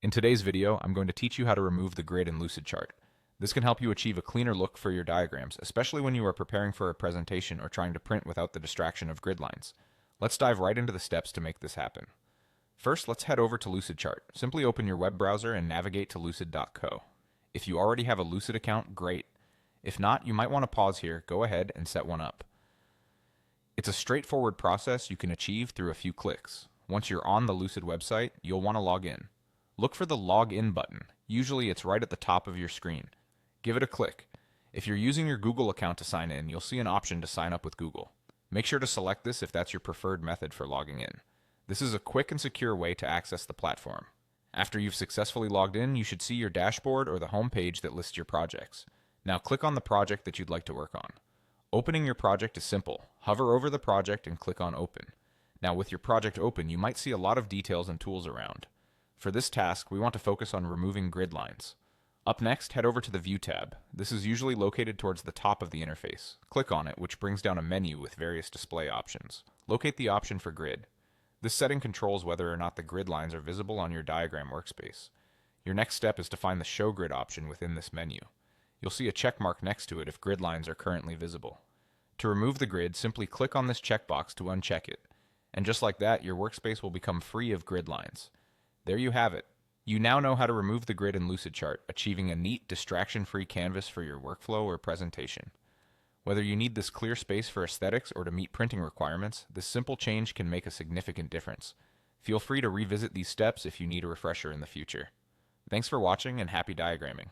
In today's video, I'm going to teach you how to remove the grid in Lucidchart. This can help you achieve a cleaner look for your diagrams, especially when you are preparing for a presentation or trying to print without the distraction of grid lines. Let's dive right into the steps to make this happen. First, let's head over to Lucidchart. Simply open your web browser and navigate to lucid.co. If you already have a Lucid account, great. If not, you might want to pause here, go ahead and set one up. It's a straightforward process you can achieve through a few clicks. Once you're on the Lucid website, you'll want to log in. Look for the Login button. Usually it's right at the top of your screen. Give it a click. If you're using your Google account to sign in, you'll see an option to sign up with Google. Make sure to select this if that's your preferred method for logging in. This is a quick and secure way to access the platform. After you've successfully logged in, you should see your dashboard or the home page that lists your projects. Now click on the project that you'd like to work on. Opening your project is simple. Hover over the project and click on Open. Now with your project open, you might see a lot of details and tools around. For this task, we want to focus on removing grid lines. Up next, head over to the View tab. This is usually located towards the top of the interface. Click on it, which brings down a menu with various display options. Locate the option for Grid. This setting controls whether or not the grid lines are visible on your diagram workspace. Your next step is to find the Show Grid option within this menu. You'll see a check mark next to it if grid lines are currently visible. To remove the grid, simply click on this checkbox to uncheck it. And just like that, your workspace will become free of grid lines. There you have it. You now know how to remove the grid in Lucidchart, achieving a neat, distraction-free canvas for your workflow or presentation. Whether you need this clear space for aesthetics or to meet printing requirements, this simple change can make a significant difference. Feel free to revisit these steps if you need a refresher in the future. Thanks for watching and happy diagramming.